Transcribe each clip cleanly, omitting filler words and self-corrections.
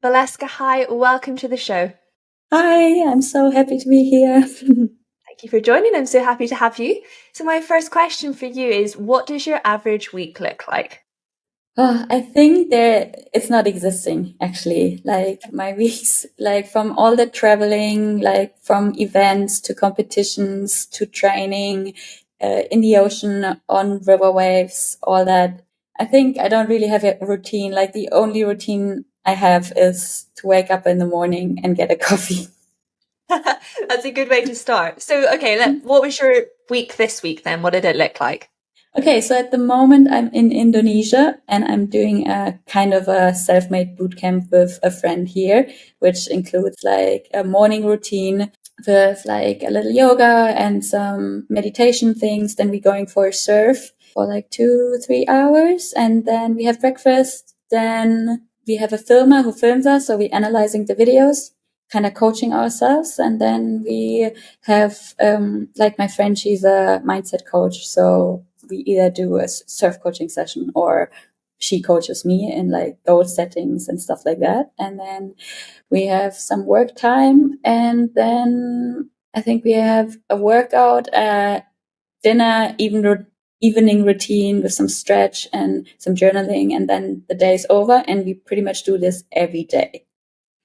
Valeska, hi, welcome to the show. Hi, I'm so happy to be here. Thank you for joining. I'm so happy to have you. So, my first question for you is what does your average week look like? I think it's not existing actually. Like my weeks, like from all the traveling, like from events to competitions to training, in the ocean, on river waves, all that. I think I don't really have a routine. Like the only routine I have is to wake up in the morning and get a coffee. That's a good way to start. So, okay, what was your week this week then? What did it look like? Okay, so at the moment I'm in Indonesia and I'm doing a kind of a self-made boot camp with a friend here, which includes like a morning routine with like a little yoga and some meditation things. Then we're going for a surf for like 2, 3 hours and then we have breakfast. Then we have a filmer who films us. So we're analyzing the videos, kind of coaching ourselves. And then we have, like my friend, she's a mindset coach. So we either do a surf coaching session or she coaches me in like goal settings and stuff like that. And then we have some work time. And then I think we have a workout, dinner, evening routine with some stretch and some journaling. And then the day's over. And we pretty much do this every day.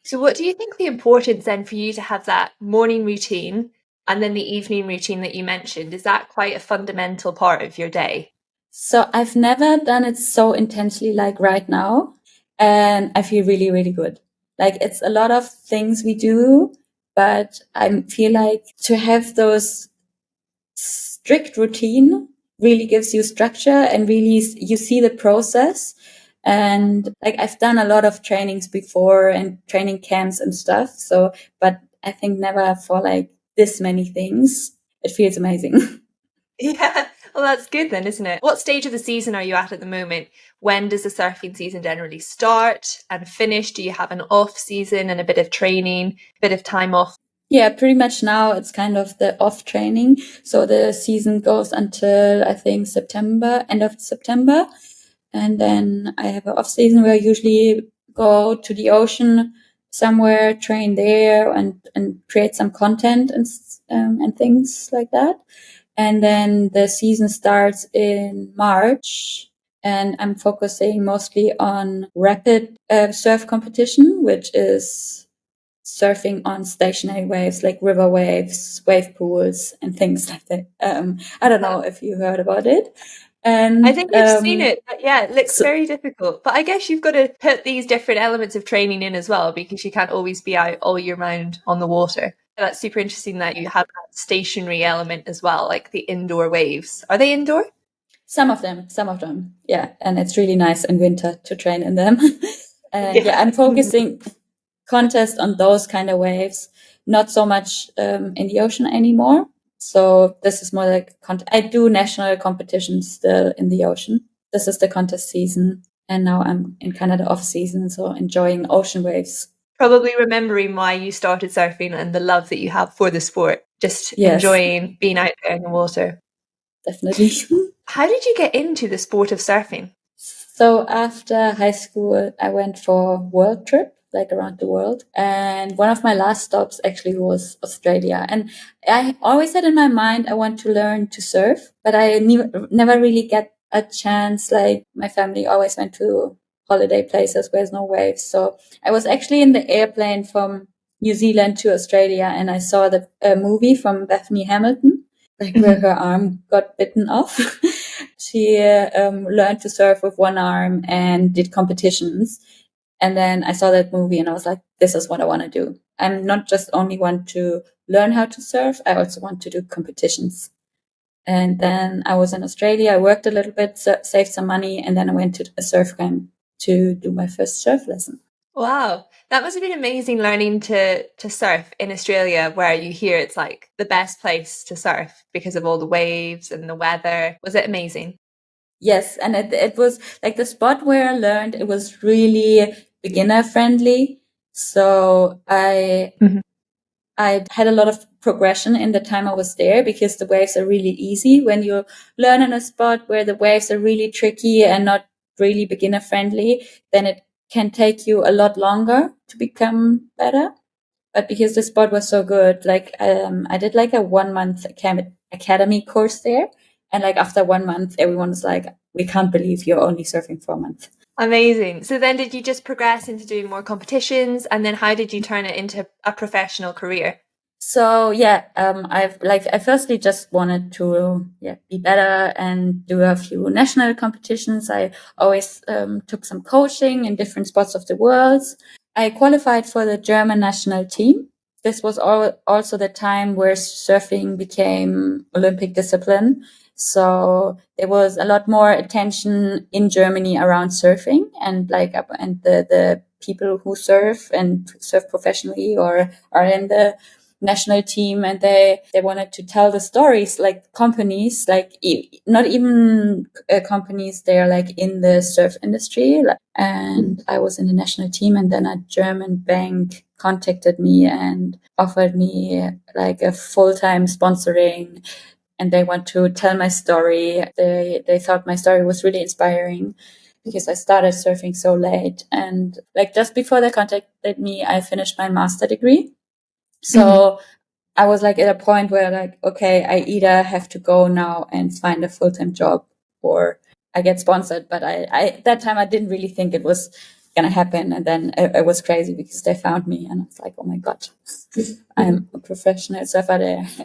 So, what do you think the importance then for you to have that morning routine and then the evening routine that you mentioned? Is that quite a fundamental part of your day? So I've never done it so intensely like right now. And I feel really, really good. Like it's a lot of things we do, but I feel like to have those strict routine really gives you structure and really you see the process. And like I've done a lot of trainings before and training camps and stuff. So, but I think never for like this many things. It feels amazing. Yeah, well, that's good then, isn't it? What stage of the season are you at the moment? When does the surfing season generally start and finish? Do you have an off season and a bit of training, a bit of time off? Yeah, pretty much now it's kind of the off training. So the season goes until I think September, end of September. And then I have an off season where I usually go to the ocean somewhere, train there and create some content and things like that. And then the season starts in March and I'm focusing mostly on rapid surf competition, which is surfing on stationary waves like river waves, wave pools, and things like that. I don't know if you heard about it. I And think I've seen it, but yeah, it looks so, very difficult. But I guess you've got to put these different elements of training in as well because you can't always be out all year round on the water. That's super interesting that you have that stationary element as well, like the indoor waves. Are they indoor? some of them, yeah. And it's really nice in winter to train in them. And yeah, Yeah. I'm focusing contest on those kind of waves, not so much in the ocean anymore. So this is more like I do national competitions still in the ocean. This is the contest season, and now I'm in Canada off season, so enjoying ocean waves. Probably remembering why you started surfing and the love that you have for the sport, just Yes, enjoying being out there in the water. definitely. How did you get into the sport of surfing? So after high school, I went for a world trip, like around the world. And one of my last stops actually was Australia. And I always had in my mind, I want to learn to surf, but I never really get a chance. Like my family always went to holiday places where there's no waves. So I was actually in the airplane from New Zealand to Australia and I saw the movie from Bethany Hamilton, like where her arm got bitten off. She learned to surf with one arm and did competitions. And then I saw that movie and I was like, this is what I want to do. I'm not just only want to learn how to surf. I also want to do competitions. And then I was in Australia. I worked a little bit, saved some money, and then I went to a surf camp to do my first surf lesson. Wow, that must have been amazing learning to surf in Australia, where you hear it's like the best place to surf because of all the waves and the weather. Was it amazing? Yes, and it was like the spot where I learned, it was really beginner friendly. So I had a lot of progression in the time I was there because the waves are really easy. When you learn in a spot where the waves are really tricky and not really beginner friendly, then it can take you a lot longer to become better. But because the sport was so good, like I did like a 1 month academy course there, and like after 1 month, everyone was like, "We can't believe you're only surfing for a month." Amazing. So then did you just progress into doing more competitions, and then how did you turn it into a professional career? So yeah, I firstly just wanted to be better and do a few national competitions. I always took some coaching in different spots of the world. I qualified for the German national team. This was also the time where surfing became Olympic discipline. So there was a lot more attention in Germany around surfing, and the people who surf and surf professionally or are in the national team, and they wanted to tell the stories, like companies, like not even companies, they're like in the surf industry. And I was in the national team, and then a German bank contacted me and offered me like a full-time sponsoring, and they want to tell my story. They thought my story was really inspiring because I started surfing so late, and like just before they contacted me, I finished my master degree. So I was like at a point where like, okay, I either have to go now and find a full-time job or I get sponsored. But I that time I didn't really think it was going to happen. And then it was crazy because they found me and I was like, oh my God, I'm a professional surfer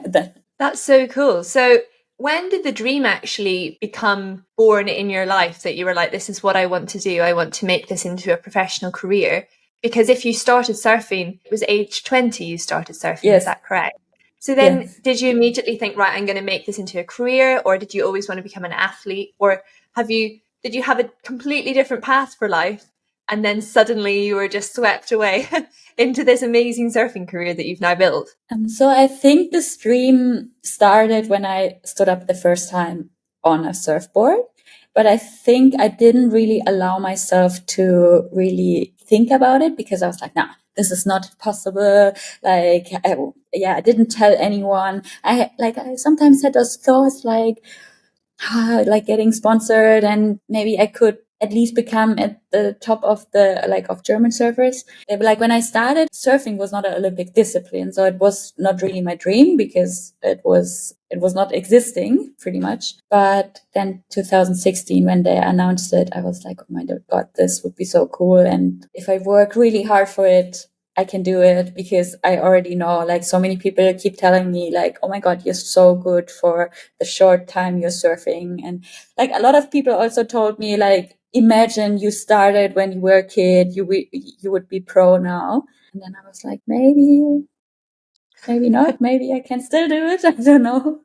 there. That's so cool. So when did the dream actually become born in your life that you were like, this is what I want to do. I want to make this into a professional career? Because if you started surfing, it was age 20 you started surfing, Yes. Is that correct? So then Yes. did you immediately think, right, I'm going to make this into a career? Or did you always want to become an athlete? Or did you have a completely different path for life? And then suddenly you were just swept away into this amazing surfing career that you've now built? So I think this dream started when I stood up the first time on a surfboard. But I think I didn't really allow myself to really think about it because I was like, nah, this is not possible. Like, I didn't tell anyone. I sometimes had those thoughts like getting sponsored and maybe I could at least become at the top of of German surfers. Like when I started, surfing was not an Olympic discipline. So it was not really my dream because it was not existing pretty much. But then 2016, when they announced it, I was like, oh my God, this would be so cool. And if I work really hard for it, I can do it because I already know, like so many people keep telling me like, oh my God, you're so good for the short time you're surfing. And like a lot of people also told me like, imagine you started when you were a kid, you would be pro now. And then I was like, maybe not, maybe I can still do it. I don't know.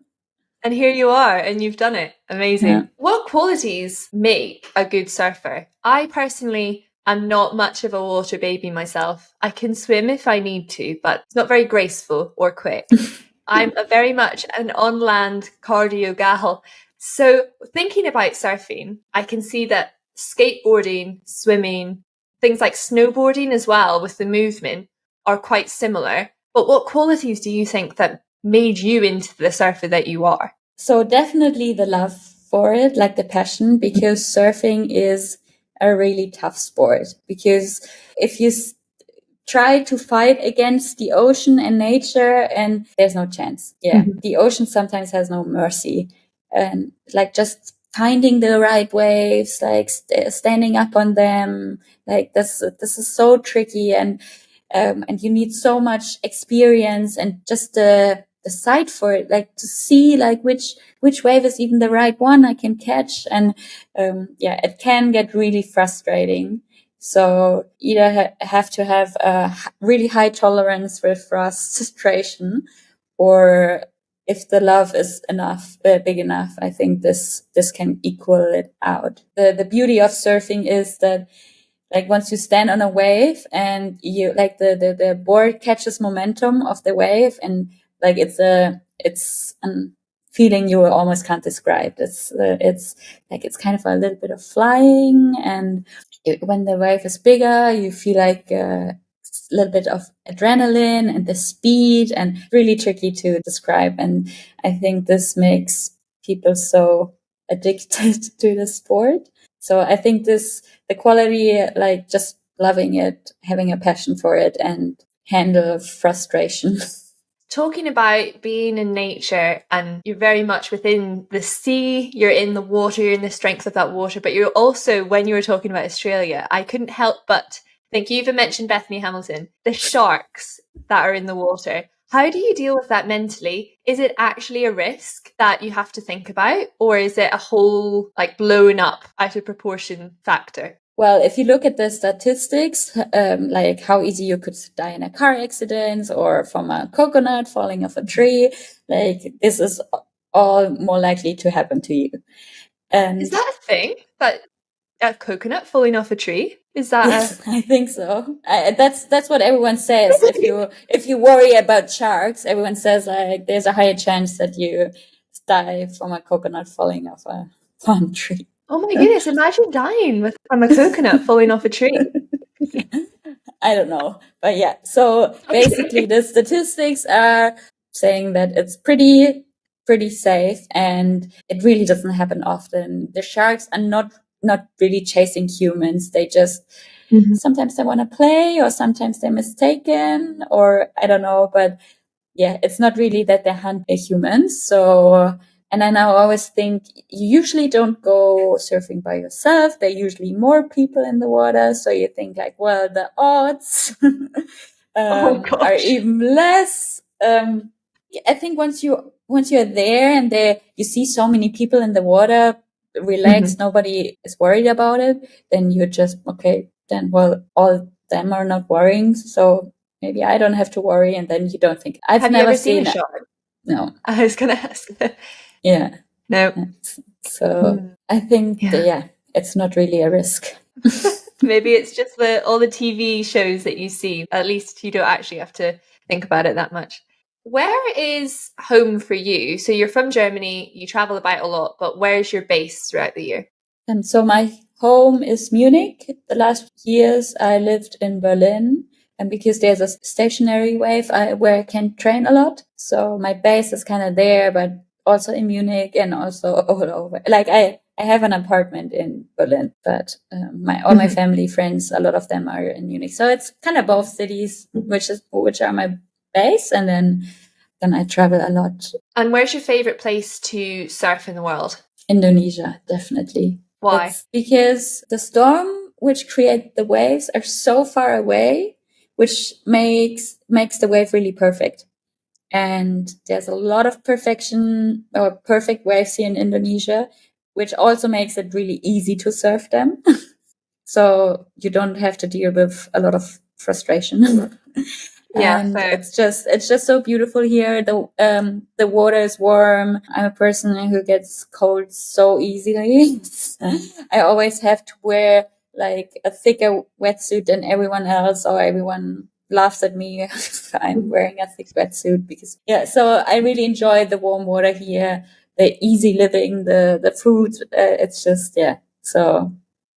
And here you are, and you've done it. Amazing. Yeah. What qualities make a good surfer? I personally am not much of a water baby myself. I can swim if I need to, but it's not very graceful or quick. I'm very much an on land cardio gal. So, thinking about surfing, I can see that skateboarding, swimming, things like snowboarding as well with the movement are quite similar. But what qualities do you think that made you into the surfer that you are? So definitely the love for it, like the passion, because surfing is a really tough sport. Because if you try to fight against the ocean and nature, and there's no chance. Yeah, the ocean sometimes has no mercy, and like just finding the right waves, like standing up on them, like this is so tricky, and you need so much experience and just the sight for it, like to see like which wave is even the right one I can catch, and it can get really frustrating. So either have to have a really high tolerance for frustration, or if the love is big enough, I think this can equal it out. The beauty of surfing is that like once you stand on a wave and you like the board catches momentum of the wave, and like it's a feeling you almost can't describe. It's like it's kind of a little bit of flying, and when the wave is bigger, you feel like a little bit of adrenaline and the speed, and really tricky to describe. And I think this makes people so addicted to the sport. So I think the quality, like just loving it, having a passion for it, and handle frustration. Talking about being in nature, and you're very much within the sea, you're in the water, you're in the strength of that water, but you're also, when you were talking about Australia, I couldn't help but think, you even mentioned Bethany Hamilton, the sharks that are in the water. How do you deal with that mentally? Is it actually a risk that you have to think about, or is it a whole like blown up out of proportion factor? Well, if you look at the statistics, like how easy you could die in a car accident or from a coconut falling off a tree, like this is all more likely to happen to you. And is that a thing? That a coconut falling off a tree? Is that yes, I think so. That's what everyone says. If you worry about sharks, everyone says like there's a higher chance that you die from a coconut falling off a palm tree. Oh my goodness, imagine dying from a coconut falling off a tree. I don't know. But yeah, so basically the statistics are saying that it's pretty safe and it really doesn't happen often. The sharks are not really chasing humans. They just sometimes they want to play, or sometimes they're mistaken, or I don't know. But yeah, it's not really that they hunt the humans. So, and then I always think you usually don't go surfing by yourself. There are usually more people in the water. So you think like, well, the odds are even less. I think once you're there and you see so many people in the water, relaxed, nobody is worried about it, then you're just, okay, then, well, all them are not worrying. So maybe I don't have to worry. And then you don't think, Have never you ever seen a shark? No. I was going to ask. Yeah. No. So I think, it's not really a risk. Maybe it's just all the TV shows that you see. At least you don't actually have to think about it that much. Where is home for you? So you're from Germany, you travel about a lot, but where's your base throughout the year? And so my home is Munich. The last years I lived in Berlin, and because there's a stationary wave where I can train a lot. So my base is kind of there, but also in Munich and also all over. Like I have an apartment in Berlin, but all my family, friends, a lot of them are in Munich. So it's kind of both cities, which are my base, and then I travel a lot. And where's your favorite place to surf in the world? Indonesia, definitely. Why? It's because the storm which create the waves are so far away, which makes the wave really perfect. And there's a lot of perfection or perfect waves here in Indonesia, which also makes it really easy to surf them. So you don't have to deal with a lot of frustration. Yeah, and it's just so beautiful here. The water is warm. I'm a person who gets cold so easily. I always have to wear like a thicker wetsuit than everyone else, or everyone laughs at me if I'm wearing a thick wetsuit because so I really enjoy the warm water here, the easy living, the food. It's just so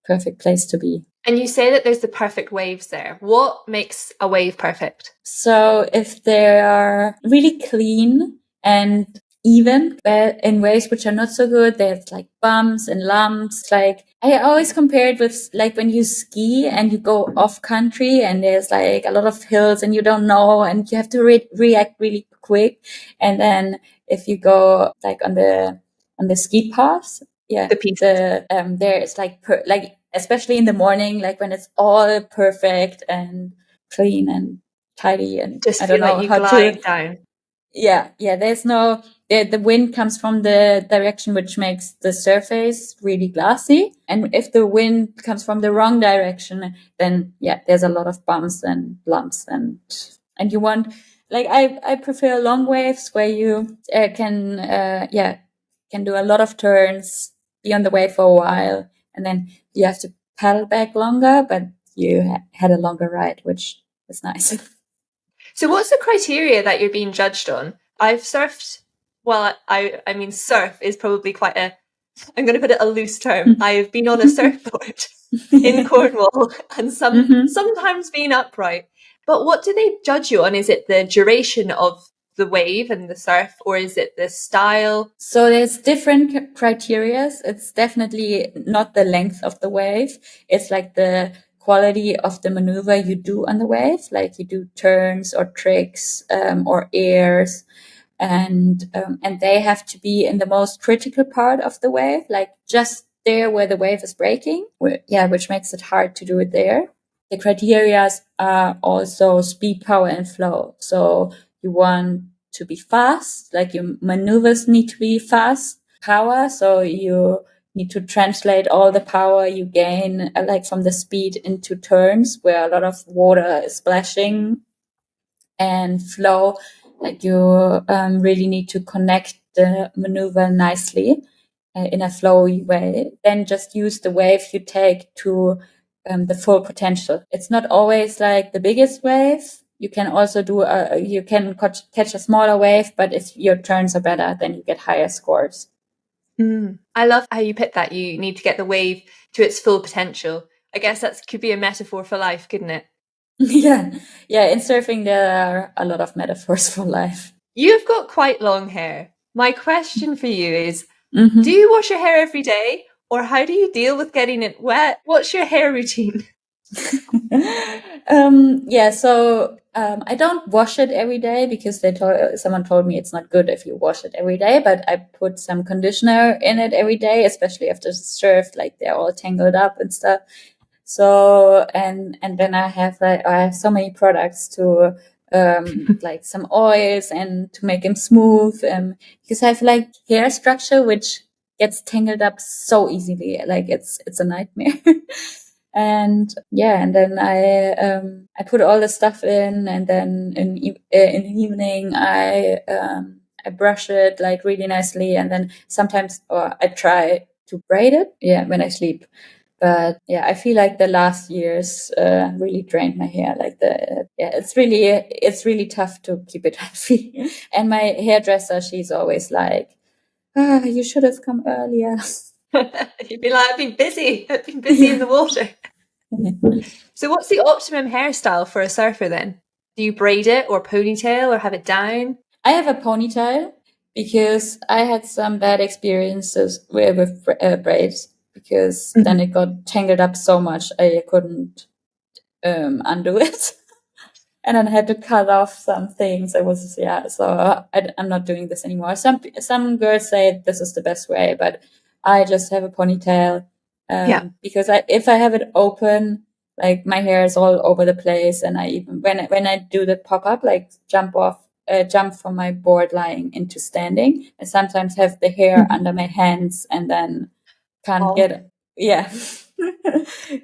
perfect place to be. And you say that there's the perfect waves there. What makes a wave perfect? So if they are really clean and even, but in waves which are not so good, there's like bumps and lumps. Like I always compare it with like when you ski and you go off country and there's like a lot of hills and you don't know and you have to react really quick. And then if you go like on the ski paths, there it's like especially in the morning, like when it's all perfect and clean and tidy, and just I don't know like you how glide to down. There's no the wind comes from the direction which makes the surface really glassy, and if the wind comes from the wrong direction, then there's a lot of bumps and lumps, and you want, like, I prefer long waves where you can do a lot of turns, be on the wave for a while, and then you have to paddle back longer, but you had a longer ride, which is nice. So what's the criteria that you're being judged on? I've surfed, well, I mean, surf is probably quite I'm going to put it a loose term. I've been on a surfboard in Cornwall and sometimes been upright. But what do they judge you on? Is it the duration of the wave and the surf, or is it the style? So there's different criteria. It's definitely not the length of the wave. It's like the quality of the maneuver you do on the wave, like you do turns or tricks or airs, and they have to be in the most critical part of the wave, like just there where the wave is breaking. Which makes it hard to do it there. The criteria are also speed, power, and flow. So you want to be fast, like your maneuvers need to be fast. Power, so you need to translate all the power you gain, like from the speed, into turns where a lot of water is splashing. And flow, like you really need to connect the maneuver nicely in a flowy way. Then just use the wave you take to the full potential. It's not always like the biggest wave. You can also you can catch a smaller wave, but if your turns are better, then you get higher scores. I love how you put that. You need to get the wave to its full potential. I guess that could be a metaphor for life, couldn't it? Yeah. In surfing, there are a lot of metaphors for life. You've got quite long hair. My question for you is, do you wash your hair every day, or how do you deal with getting it wet? What's your hair routine? So I don't wash it every day because someone told me it's not good if you wash it every day, but I put some conditioner in it every day, especially after surf, like they're all tangled up and stuff. So, and then I have so many products to, like some oils and to make them smooth, because I have like hair structure, which gets tangled up so easily. Like it's a nightmare. And then I put all the stuff in, and then in the evening I brush it like really nicely, and then sometimes I try to braid it when I sleep. But I feel like the last years really drained my hair. Like it's really tough to keep it healthy. And my hairdresser, she's always like, you should have come earlier. You'd be like, I've been busy in the water. So what's the optimum hairstyle for a surfer then? Do you braid it or ponytail or have it down? I have a ponytail because I had some bad experiences with braids, because then it got tangled up so much I couldn't undo it. And then I had to cut off some things. So I'm not doing this anymore. Some girls say this is the best way, but I just have a ponytail because if I have it open, like my hair is all over the place, and I even when I do the pop up, like jump from my board lying into standing, I sometimes have the hair under my hands and then can't get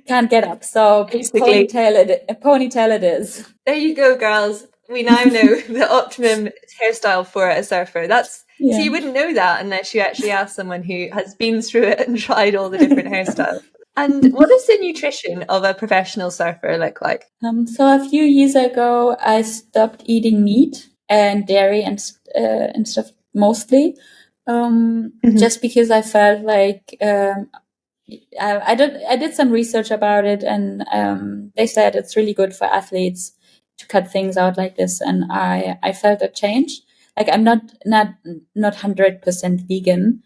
can't get up. So basically, ponytail it is. There you go, girls. We now know the optimum hairstyle for a surfer. So you wouldn't know that unless you actually ask someone who has been through it and tried all the different hairstyles. And what does the nutrition of a professional surfer look like? So a few years ago, I stopped eating meat and dairy and stuff mostly, just because I felt like I did some research about it, and they said it's really good for athletes to cut things out like this, and I felt a change. Like I'm not 100% vegan,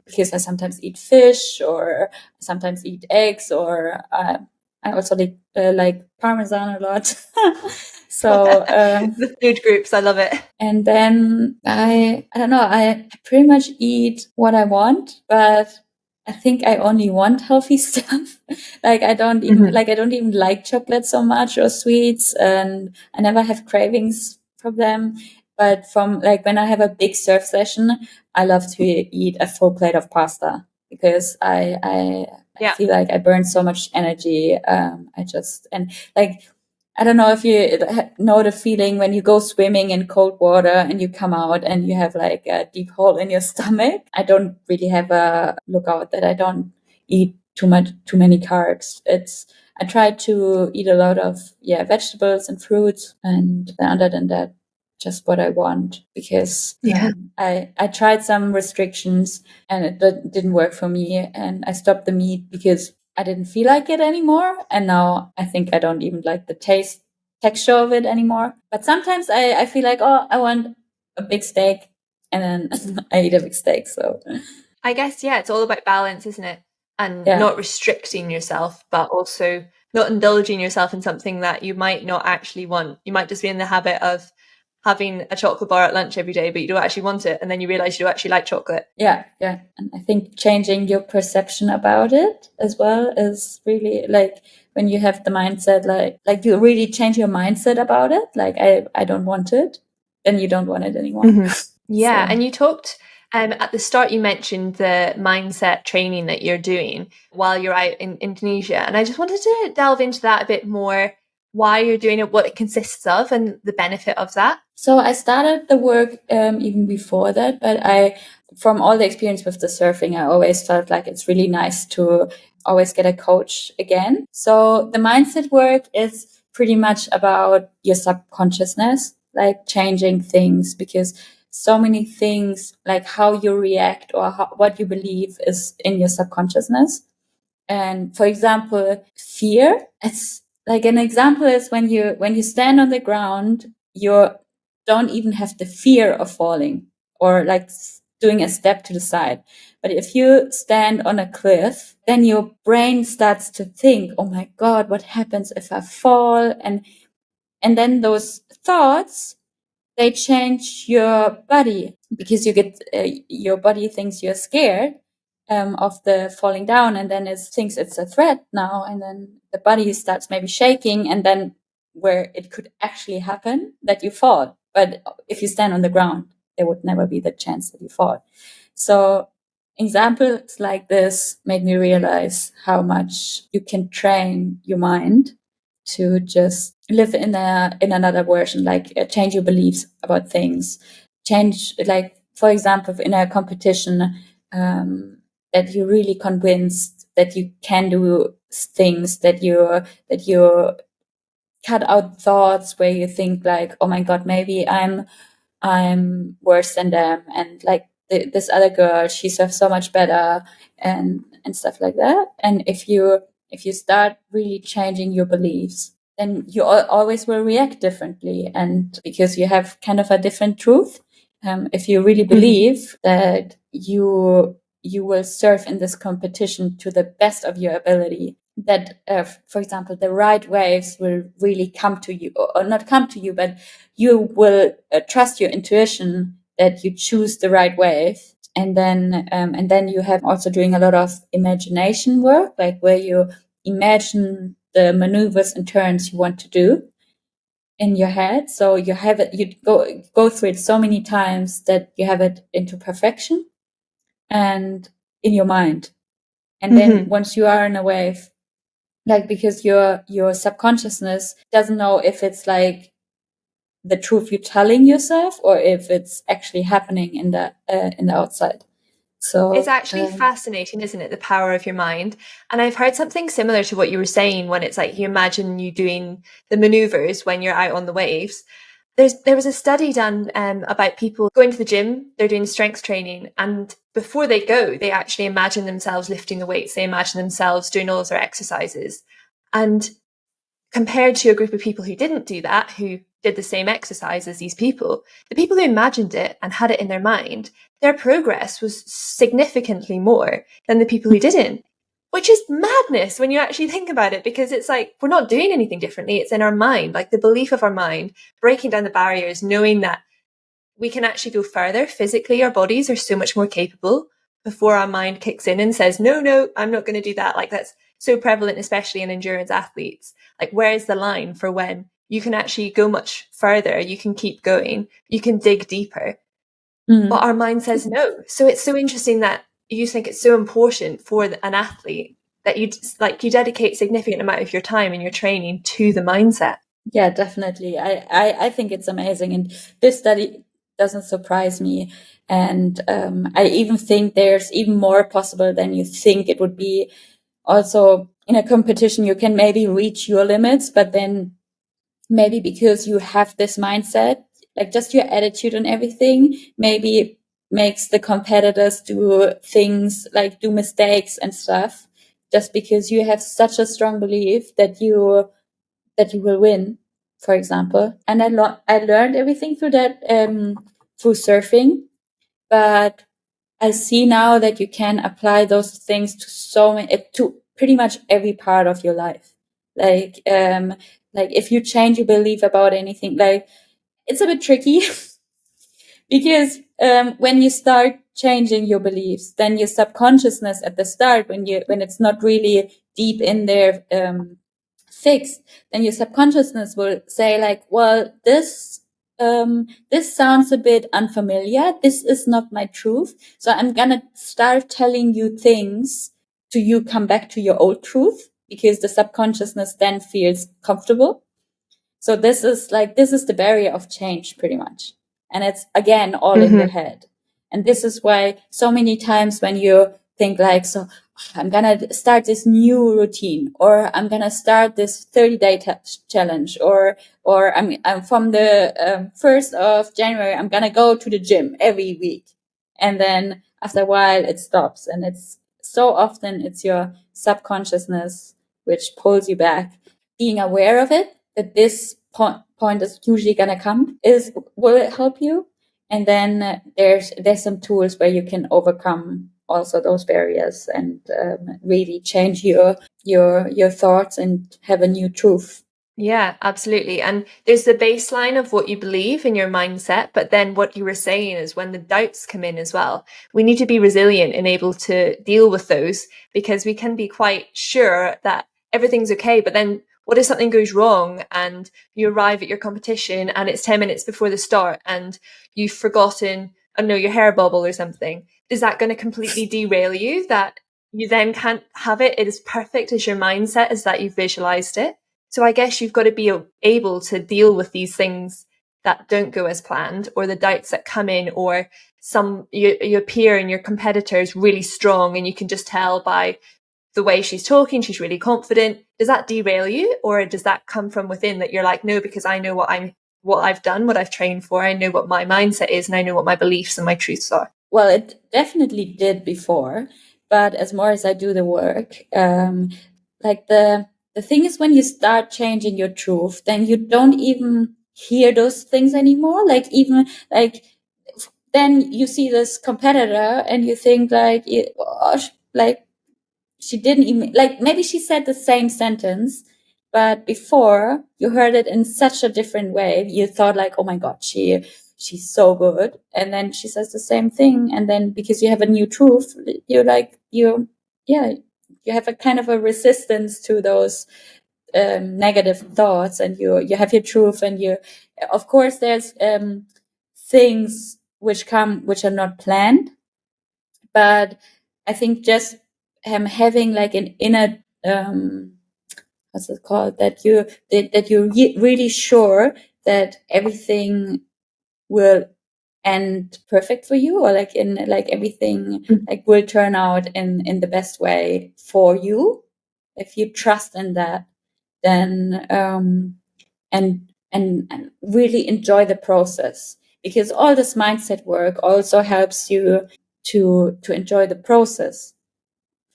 because I sometimes eat fish or sometimes eat eggs, or I also like Parmesan a lot. So the food groups, I love it. And then I don't know, I pretty much eat what I want, but I think I only want healthy stuff. Like I don't even like chocolate so much or sweets, and I never have cravings from them. But from like when I have a big surf session, I love to eat a full plate of pasta, because I feel like I burn so much energy. I don't know if you know the feeling when you go swimming in cold water and you come out and you have like a deep hole in your stomach. I don't really have a lookout that I don't eat too many carbs. I try to eat a lot of vegetables and fruits, and other than that, just what I want, because I tried some restrictions and it didn't work for me, and I stopped the meat because I didn't feel like it anymore. And now I think I don't even like the texture of it anymore. But sometimes I feel like, I want a big steak, and then I eat a big steak. So I guess, it's all about balance, isn't it? And not restricting yourself, but also not indulging yourself in something that you might not actually want. You might just be in the habit of having a chocolate bar at lunch every day, but you don't actually want it. And then you realize you don't actually like chocolate. Yeah. And I think changing your perception about it as well is really like when you have the mindset, like you really change your mindset about it. Like, I don't want it, then you don't want it anymore. Yeah. So. And you talked at the start, you mentioned the mindset training that you're doing while you're out in Indonesia. And I just wanted to delve into that a bit more, why you're doing it, what it consists of, and the benefit of that. So I started the work even before that, but from all the experience with the surfing, I always felt like it's really nice to always get a coach again. So the mindset work is pretty much about your subconsciousness, like changing things, because so many things, like how you react or what you believe, is in your subconsciousness. And for example, fear, it's like, an example is when you stand on the ground, you don't even have the fear of falling or like doing a step to the side. But if you stand on a cliff, then your brain starts to think, oh my God, what happens if I fall? And then those thoughts, they change your body, because you get your body thinks you're scared of the falling down, and then it thinks it's a threat now, and then the body starts maybe shaking, and then where it could actually happen that you fall. But if you stand on the ground, there would never be the chance that you fall. So examples like this made me realize how much you can train your mind to just live in another version, like change your beliefs about things, change, like, for example, in a competition, that you're really convinced that you can do things, that you cut out thoughts where you think like, oh my God, maybe I'm worse than them, and like this other girl, she surfs so much better, and stuff like that. And if you start really changing your beliefs, then you always will react differently, and because you have kind of a different truth. If you really believe that you will surf in this competition to the best of your ability, that for example, the right waves will really come to you, or not come to you, but you will trust your intuition that you choose the right wave. And then you have also doing a lot of imagination work, like where you imagine the maneuvers and turns you want to do in your head. So you have it, you go through it so many times that you have it into perfection and in your mind. And then once you are in a wave, like, because your subconsciousness doesn't know if it's like the truth you're telling yourself or if it's actually happening in the outside. So it's actually fascinating, isn't it? The power of your mind. And I've heard something similar to what you were saying when it's like you imagine you doing the maneuvers when you're out on the waves. There was a study done about people going to the gym, they're doing strength training, and before they go, they actually imagine themselves lifting the weights, they imagine themselves doing all of their exercises. And compared to a group of people who didn't do that, who did the same exercise as these people, the people who imagined it and had it in their mind, their progress was significantly more than the people who didn't, which is madness when you actually think about it, because it's like we're not doing anything differently. It's in our mind, like the belief of our mind, breaking down the barriers, knowing that we can actually go further physically. Our bodies are so much more capable before our mind kicks in and says, no, I'm not going to do that. Like, that's so prevalent, especially in endurance athletes. Like, where's the line for when you can actually go much further? You can keep going. You can dig deeper. But our mind says no. So it's so interesting that you think it's so important for an athlete that you dedicate significant amount of your time and your training to the mindset. Yeah, definitely. I think it's amazing. And this study doesn't surprise me. And I even think there's even more possible than you think it would be. Also, in a competition, you can maybe reach your limits, but then maybe because you have this mindset, like just your attitude and everything, maybe makes the competitors do things like do mistakes and stuff, just because you have such a strong belief that you will win, for example. And I learned everything through that, through surfing, but I see now that you can apply those things to to pretty much every part of your life. Like if you change your belief about anything, like it's a bit tricky because when you start changing your beliefs, then your subconsciousness at the start, when it's not really deep in there fixed, then your subconsciousness will say like, well, this sounds a bit unfamiliar. This is not my truth. So I'm gonna start telling you things to you come back to your old truth, because the subconsciousness then feels comfortable. So this is the barrier of change pretty much. And it's again, all in your head. And this is why so many times when you think like, so I'm going to start this new routine, or I'm going to start this 30-day challenge, or I'm from the 1st of January, I'm going to go to the gym every week. And then after a while it stops. And it's so often it's your subconsciousness which pulls you back. Being aware of it, that this point is usually going to come, will help you. And then there's some tools where you can overcome also those barriers and really change your thoughts and have a new truth. Yeah, absolutely. And there's the baseline of what you believe in your mindset, but then what you were saying is when the doubts come in as well, we need to be resilient and able to deal with those, because we can be quite sure that everything's okay. But then what if something goes wrong and you arrive at your competition and it's 10 minutes before the start and you've forgotten, I don't know, your hair bubble or something? Is that going to completely derail you, that you then can't have it as perfect as your mindset as that you've visualized it? So I guess you've got to be able to deal with these things that don't go as planned, or the doubts that come in, or you appear and your competitor is really strong and you can just tell by the way she's talking, she's really confident. Does that derail you, or does that come from within, that you're like, no, because I know what I've done, what I've trained for, I know what my mindset is, and I know what my beliefs and my truths are? Well, it definitely did before, but as more as I do the work, like the thing is, when you start changing your truth, then you don't even hear those things anymore. Like even like then you see this competitor and you think like, gosh, like she didn't even, like maybe she said the same sentence, but before you heard it in such a different way. You thought like, oh my God, she's so good. And then she says the same thing. And then because you have a new truth, you're like, you have a kind of a resistance to those negative thoughts, and you have your truth. And of course there's things which are not planned, but I think just having like an inner what's it called, that you're really sure that everything will end perfect for you, or like everything like will turn out in the best way for you. If you trust in that, then and really enjoy the process, because all this mindset work also helps you to enjoy the process,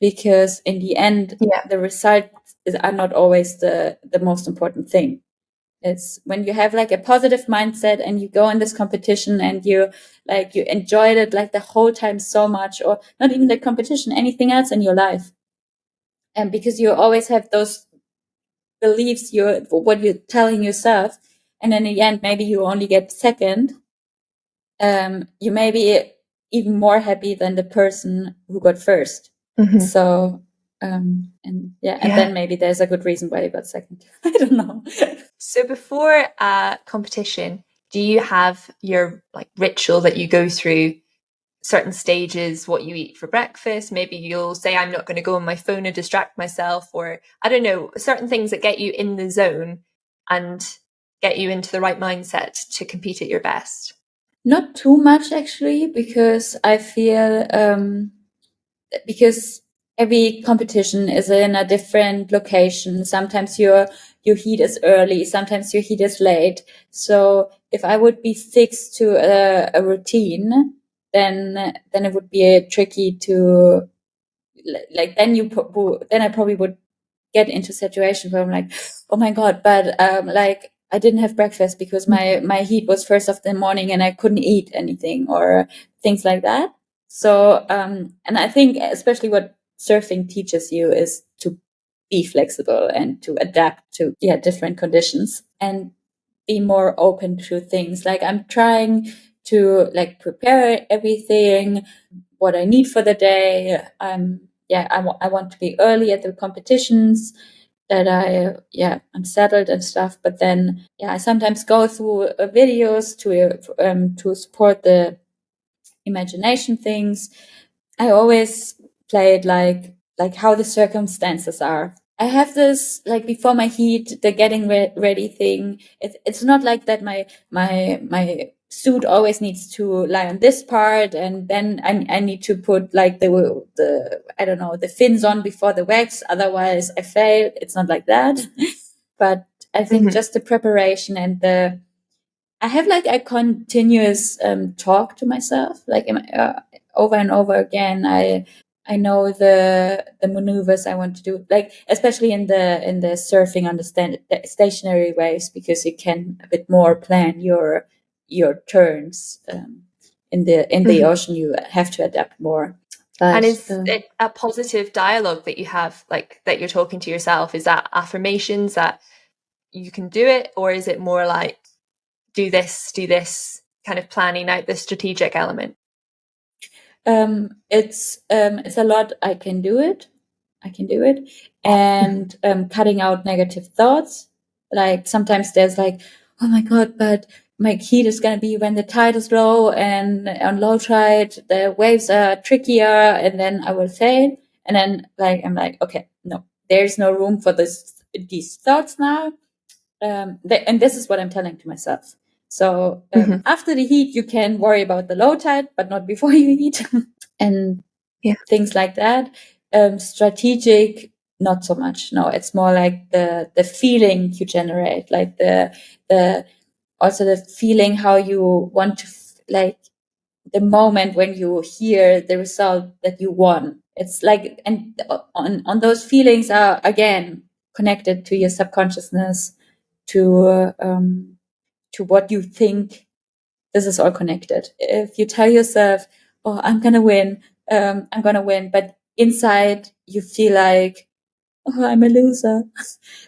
because in the end, the results are not always the most important thing. It's when you have like a positive mindset and you go in this competition and you enjoyed it like the whole time so much, or not even the competition, anything else in your life. And because you always have those beliefs, what you're telling yourself, and in the end, maybe you only get second, you may be even more happy than the person who got first. So, and then maybe there's a good reason why you got second. I don't know. So before a competition, do you have your like ritual that you go through, certain stages, what you eat for breakfast? Maybe you'll say, I'm not going to go on my phone and distract myself, or I don't know, certain things that get you in the zone and get you into the right mindset to compete at your best. Not too much actually, because I feel because every competition is in a different location. Sometimes your heat is early, sometimes your heat is late. So if I would be fixed to a routine, then it would be tricky to like. Then I probably would get into a situation where I'm like, oh my God, but like I didn't have breakfast because my heat was first of the morning and I couldn't eat anything, or things like that. So and I think especially what surfing teaches you is to be flexible and to adapt to different conditions and be more open to things. Like I'm trying to like prepare everything, what I need for the day. I want to be early at the competitions, that I'm settled and stuff. But then I sometimes go through videos to support the imagination things. I always play it like how the circumstances are. I have this like before my heat, the getting ready thing. It's not like that. My suit always needs to lie on this part, and then I need to put like the I don't know, the fins on before the wax. Otherwise, I fail. It's not like that. But I think just the preparation and I have like a continuous talk to myself, like over and over again. I know the maneuvers I want to do, like especially in the surfing on the stationary waves, because you can a bit more plan your turns. In the ocean, you have to adapt more. But, and is it a positive dialogue that you have, like that you're talking to yourself? Is that affirmations that you can do it, or is it more like do this, kind of planning out the strategic element? It's a lot. I can do it, and cutting out negative thoughts. Like sometimes there's like, oh my god, but my heat is gonna be when the tide is low, and on low tide the waves are trickier, and then I will fail. And then like I'm like, okay, no, there's no room for these thoughts now. And this is what I'm telling to myself. So after the heat, you can worry about the low tide, but not before you heat. And things like that. Strategic, not so much. No, it's more like the feeling you generate, like the also the feeling how you want to like the moment when you hear the result that you won. It's like, and on those feelings are again connected to your subconsciousness, to what you think. This is all connected. If you tell yourself, oh, I'm gonna win, but inside you feel like, oh, I'm a loser.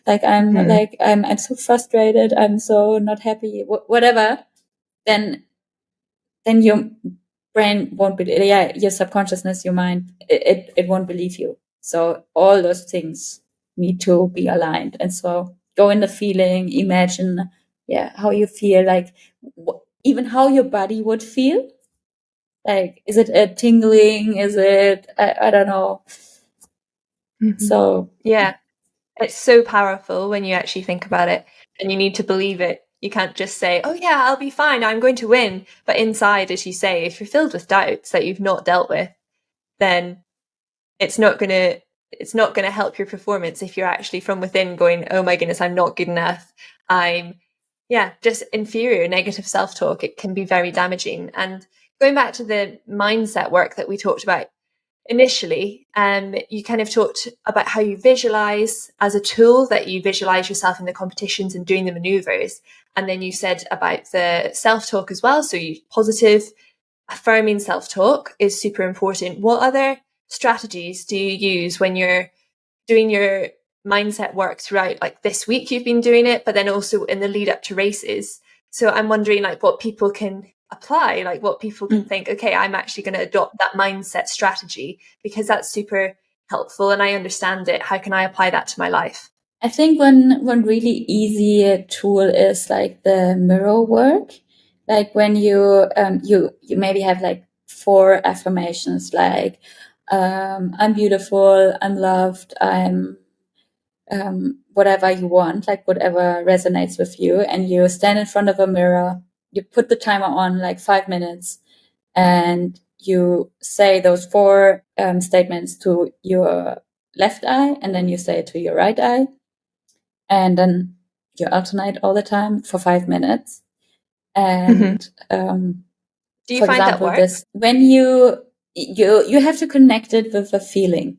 Like I'm so frustrated, I'm so not happy, whatever, then your brain won't be, your subconsciousness, your mind, it won't believe you. So all those things need to be aligned. And so go in the feeling, imagine, how you feel, like even how your body would feel. Like, is it a tingling? Is it, I don't know. So it's so powerful when you actually think about it, and you need to believe it. You can't just say, oh yeah, I'll be fine, I'm going to win. But inside, as you say, if you're filled with doubts that you've not dealt with, then it's not going to help your performance. If you're actually from within going, oh my goodness, I'm not good enough, I'm just inferior, negative self-talk, it can be very damaging. And going back to the mindset work that we talked about initially, you kind of talked about how you visualize as a tool, that you visualize yourself in the competitions and doing the maneuvers. And then you said about the self-talk as well. So you positive, affirming self-talk is super important. What other strategies do you use when you're doing your mindset work throughout, like this week you've been doing it, but then also in the lead up to races? So I'm wondering like what people can apply, like what people can think, okay, I'm actually going to adopt that mindset strategy because that's super helpful and I understand it. How can I apply that to my life? I think one really easy tool is like the mirror work. Like when you maybe have like 4 affirmations, like I'm beautiful, I'm loved, I'm whatever you want, like whatever resonates with you, and you stand in front of a mirror, you put the timer on like 5 minutes, and you say those 4 statements to your left eye, and then you say it to your right eye, and then you alternate all the time for 5 minutes. And do you for find example, that works? when you have to connect it with a feeling.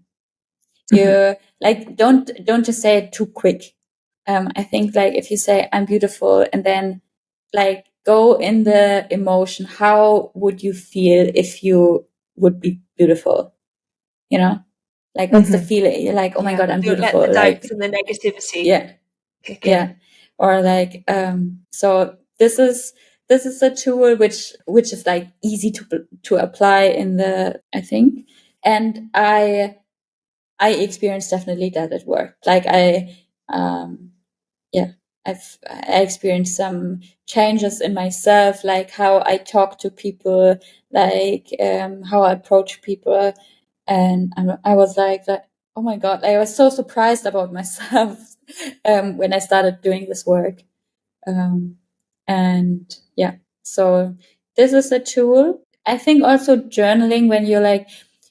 You like don't just say it too quick. I think like if you say I'm beautiful, and then like go in the emotion, how would you feel if you would be beautiful? You know, Like, what's the feeling? You're like, oh my God, I'm Don't beautiful. let the Like, doubts and the negativity yeah, kick yeah. in. Or like, so this is a tool which is like easy to apply in the, I think. And I experienced definitely that it worked. Like I experienced some changes in myself, like how I talk to people, like how I approach people. And I was like, oh my God, I was so surprised about myself when I started doing this work. And yeah, so this is a tool. I think also journaling, when you're like,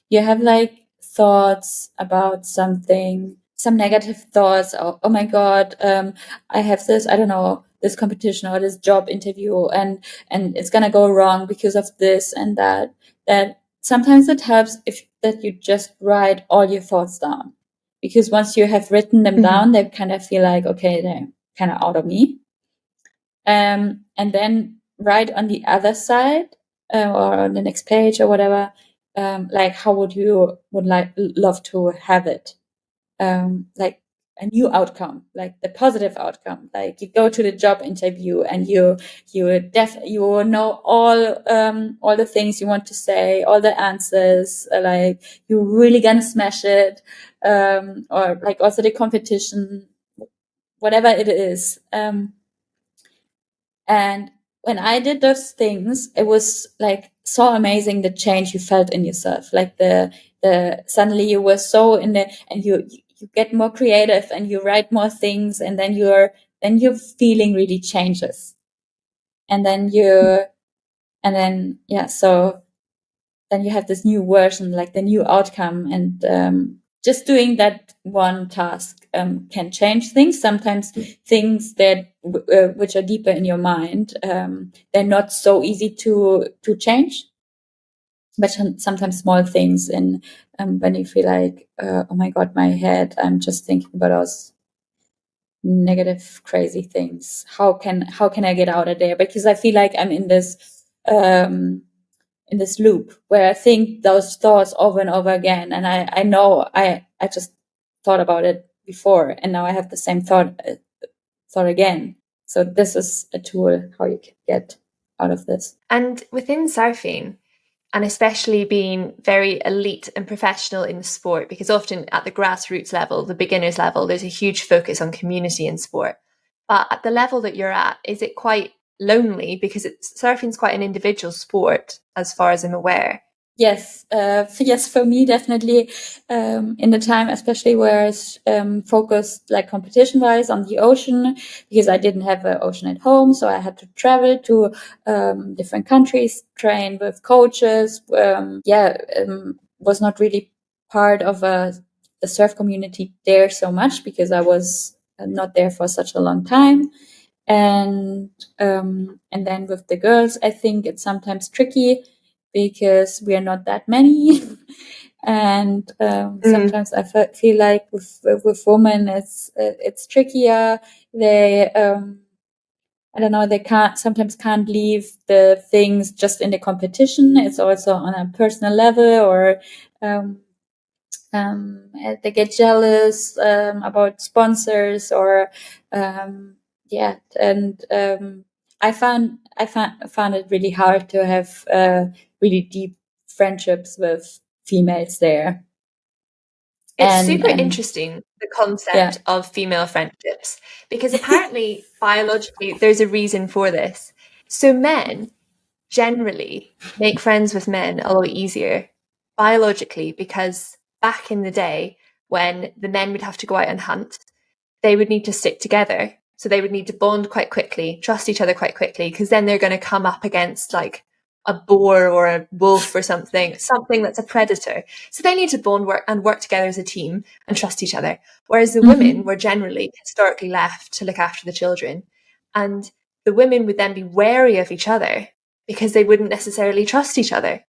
you have like thoughts about something, some negative thoughts. Oh my God, I have this, I don't know, this competition or this job interview, and it's gonna go wrong because of this and that. That sometimes it helps if that you just write all your thoughts down, because once you have written them down, they kind of feel like, okay, they're kind of out of me. And then write on the other side or on the next page or whatever, like how would love to have it, like a new outcome, like the positive outcome. Like you go to the job interview and you know all the things you want to say, all the answers, like you're really gonna smash it, or like also the competition, whatever it is. And when I did those things, it was like so amazing, the change you felt in yourself. Like the suddenly you were so in the, and you get more creative and you write more things, and then your feeling really changes. And then so then you have this new version, like the new outcome. And just doing that one task can change things. Sometimes things that which are deeper in your mind, they're not so easy to change. But sometimes small things, and when you feel like, oh my God, my head, I'm just thinking about those negative, crazy things. How can I get out of there? Because I feel like I'm in this loop where I think those thoughts over and over again. And I know I just thought about it before, and now I have the same thought again. So this is a tool how you can get out of this. And within surfing, and especially being very elite and professional in sport, because often at the grassroots level, the beginners level, there's a huge focus on community in sport. But at the level that you're at, is it quite lonely? Because surfing's quite an individual sport, as far as I'm aware. Yes, yes, for me, definitely, in the time, especially where I was focused like competition wise on the ocean, because I didn't have an ocean at home. So I had to travel to different countries, train with coaches. Was not really part of the surf community there so much, because I was not there for such a long time. And then with the girls, I think it's sometimes tricky, because we are not that many. And sometimes I feel like with women it's trickier. They I don't know, they sometimes can't leave the things just in the competition. It's also on a personal level, or they get jealous about sponsors, or I found it really hard to have really deep friendships with females there. It's super interesting, the concept of female friendships, because apparently biologically there's a reason for this. So men generally make friends with men a lot easier biologically, because back in the day when the men would have to go out and hunt, they would need to stick together. So they would need to bond quite quickly, trust each other quite quickly, because then they're going to come up against like a boar or a wolf or something that's a predator. So they need to work together as a team and trust each other. Whereas the women were generally historically left to look after the children. And the women would then be wary of each other because they wouldn't necessarily trust each other,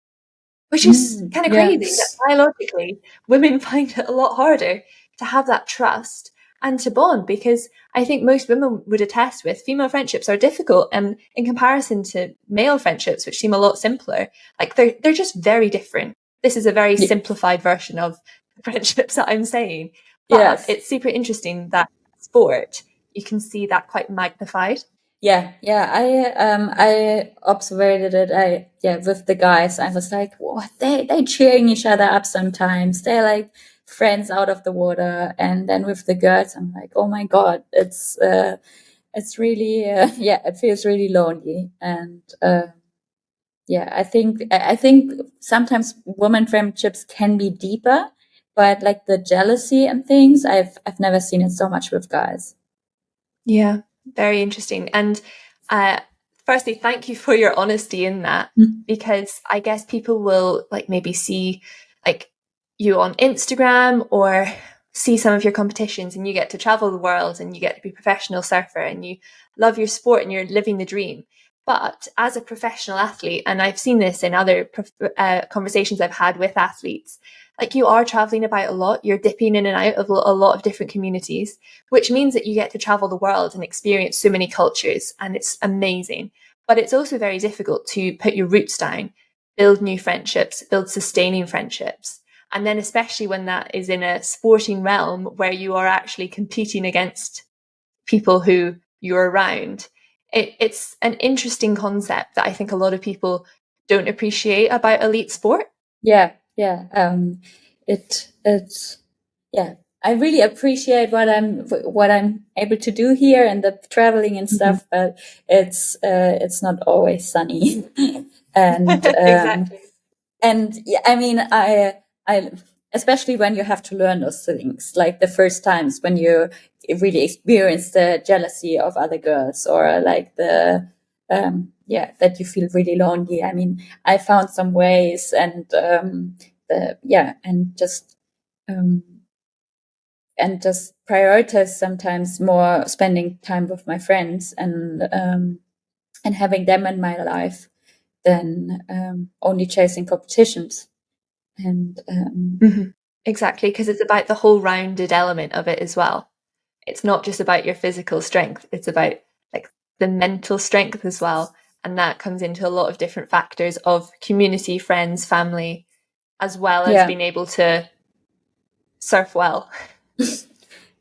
which is kind of crazy that biologically women find it a lot harder to have that trust and to bond, because I think most women would attest with female friendships are difficult, and in comparison to male friendships, which seem a lot simpler, like they're just very different. This is a very simplified version of friendships that I'm saying. But Yes. it's super interesting that sport, you can see that quite magnified. Yeah, yeah. I observed it. With the guys, I was like, what? They cheering each other up sometimes. They're like friends out of the water. And then with the girls, I'm like, oh my God, it's really yeah, it feels really lonely. And yeah, I think sometimes women friendships can be deeper, but like the jealousy and things, I've never seen it so much with guys. Yeah, very interesting. And firstly, thank you for your honesty in that, Mm. because I guess people will like maybe see like you on Instagram or see some of your competitions, and you get to travel the world and you get to be a professional surfer and you love your sport and you're living the dream. But as a professional athlete, and I've seen this in other conversations I've had with athletes, like you are traveling about a lot, you're dipping in and out of a lot of different communities, which means that you get to travel the world and experience so many cultures, and it's amazing. But it's also very difficult to put your roots down, build new friendships, build sustaining friendships. And then, especially when that is in a sporting realm where you are actually competing against people who you're around, it's an interesting concept that I think a lot of people don't appreciate about elite sport. Yeah, yeah. It's yeah. I really appreciate what I'm able to do here and the traveling and stuff, but it's not always sunny. and Exactly. and yeah, I mean, I especially when you have to learn those things, like the first times when you really experience the jealousy of other girls, or like the that you feel really lonely. I mean, I found some ways, and um, and just prioritize sometimes more spending time with my friends, and having them in my life than only chasing competitions. And Exactly, because it's about the whole rounded element of it as well. It's not just about your physical strength, it's about like the mental strength as well. And that comes into a lot of different factors of community, friends, family, as well as yeah, being able to surf well.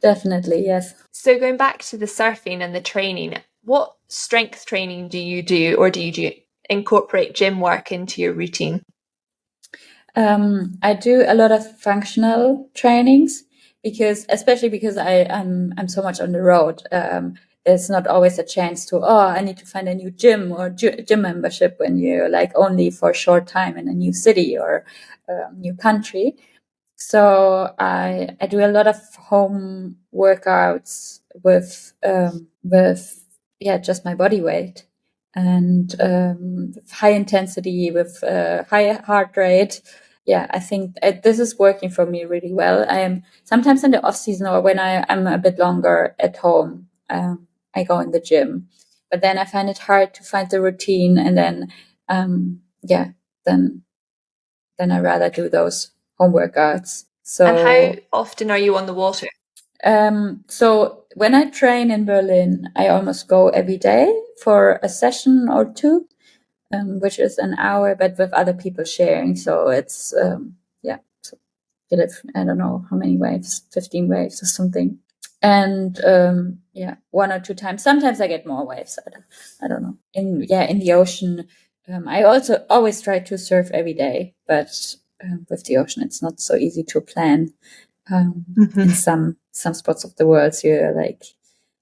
definitely, yes. So going back to the surfing and the training, what strength training do you do, or do you incorporate gym work into your routine? I do a lot of functional trainings especially because I'm so much on the road. There's not always a chance to, I need to find a new gym or gym membership when you're like only for a short time in a new city or new country. So I do a lot of home workouts with yeah, just my body weight, and high intensity with high heart rate. Yeah, I think this is working for me really well. I am sometimes in the off season, or when I'm a bit longer at home, I go in the gym, but then I find it hard to find the routine, and then yeah, then I rather do those home workouts. And how So often are you on the water? so when I train in Berlin, I almost go every day for a session or two, which is an hour, but with other people sharing. So it's yeah, so I don't know how many waves, 15 waves or something. And yeah, one or two times. Sometimes I get more waves. I don't know. In the ocean, I also always try to surf every day, but with the ocean, it's not so easy to plan. In some spots of the world, you're like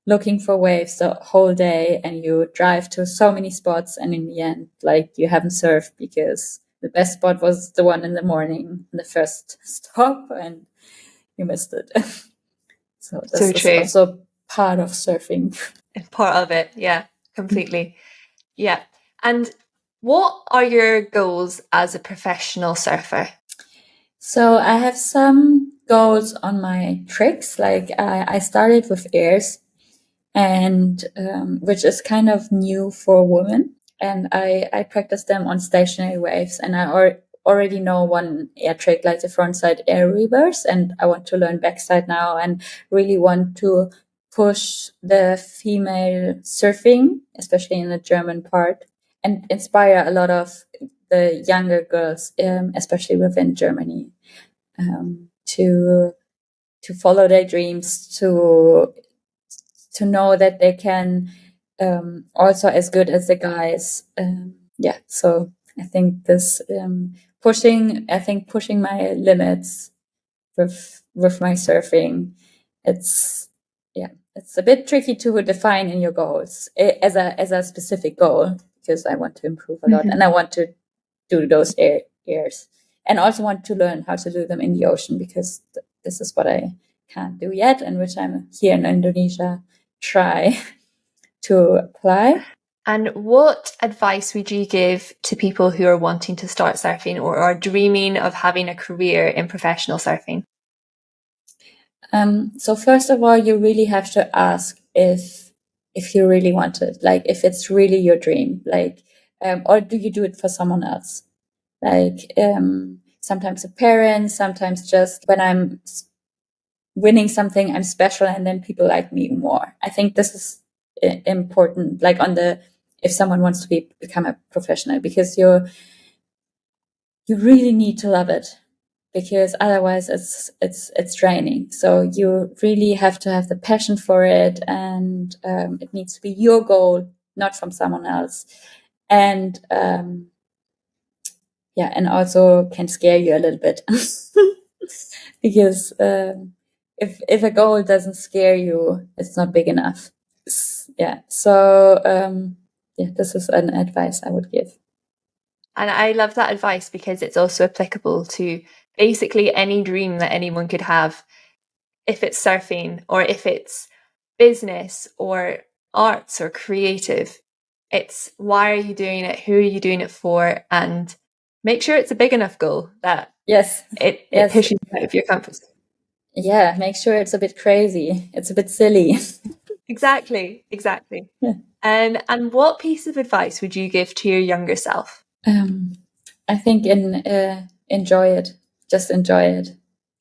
looking for waves the whole day, and you drive to so many spots, and in the end, like you haven't surfed because the best spot was the one in the morning, the first stop, and you missed it. So this So is true. also part of surfing. Part of it, yeah, completely. Yeah. And what are your goals as a professional surfer? So I have some goals on my tricks. Like I started with airs, and which is kind of new for women. And I practice them on stationary waves, and I already know one air trick, like the frontside air reverse, and I want to learn backside now, and really want to push the female surfing, especially in the German part, and inspire a lot of the younger girls, especially within Germany, to follow their dreams, to know that they can also as good as the guys. So I think this pushing my limits with my surfing, it's a bit tricky to define in your goals as a specific goal, because I want to improve a lot and I want to do those airs, and also want to learn how to do them in the ocean, because this is what I can't do yet, and which I'm here in Indonesia try to apply. And what advice would you give to people who are wanting to start surfing or are dreaming of having a career in professional surfing? So first of all, you really have to ask if you really want it, like if it's really your dream, like, or do you do it for someone else? Like, sometimes a parent, sometimes just when I'm winning something, I'm special, and then people like me more. I think this is important, like if someone wants to become a professional, because you really need to love it, because otherwise it's draining. So you really have to have the passion for it, and it needs to be your goal, not from someone else. And and also can scare you a little bit because if a goal doesn't scare you, it's not big enough. So this is an advice I would give. And I love that advice because it's also applicable to basically any dream that anyone could have, if it's surfing or if it's business or arts or creative. It's why are you doing it? Who are you doing it for? And make sure it's a big enough goal that it pushes you out of your comfort zone. Yeah, make sure it's a bit crazy. It's a bit silly. Exactly. Yeah. And what piece of advice would you give to your younger self? I think enjoy it. Just enjoy it.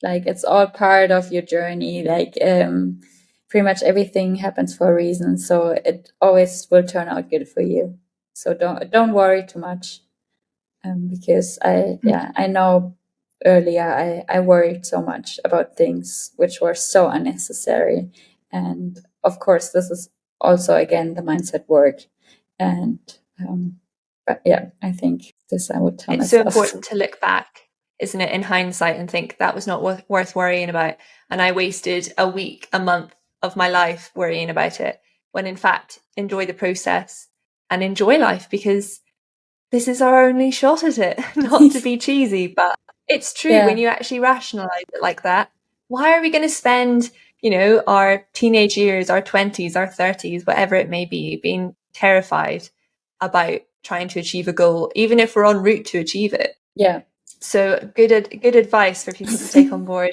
Like, it's all part of your journey. Like, pretty much everything happens for a reason. So it always will turn out good for you. So don't worry too much. Because I know earlier I worried so much about things which were so unnecessary. And of course, this is also, again, the mindset work. And but yeah, I think this I would tell myself. It's so important to look back, isn't it, in hindsight, and think that was not worth worrying about. And I wasted a week, a month of my life worrying about it, when in fact, enjoy the process and enjoy life, because this is our only shot at it. Not to be cheesy, but it's true. When you actually rationalize it like that. Why are we going to spend, our teenage years, our 20s, our 30s, whatever it may be, being terrified about trying to achieve a goal, even if we're en route to achieve it? Yeah. So good advice for people to take on board.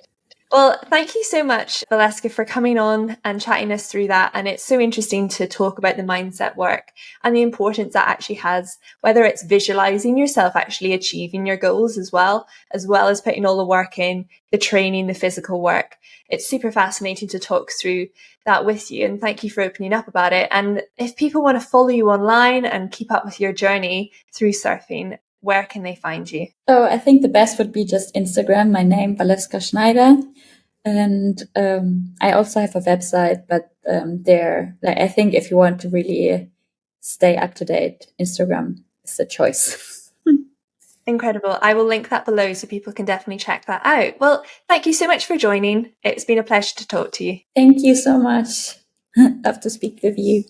Well, thank you so much, Valeska, for coming on and chatting us through that. And it's so interesting to talk about the mindset work and the importance that actually has, whether it's visualizing yourself actually achieving your goals as well as putting all the work in, the training, the physical work. It's super fascinating to talk through that with you. And thank you for opening up about it. And if people want to follow you online and keep up with your journey through surfing, where can they find you? So I think the best would be just Instagram, my name, Valeska Schneider. And I also have a website, but there, I think if you want to really stay up to date, Instagram is the choice. Incredible. I will link that below so people can definitely check that out. Well, thank you so much for joining. It's been a pleasure to talk to you. Thank you so much. Love to speak with you.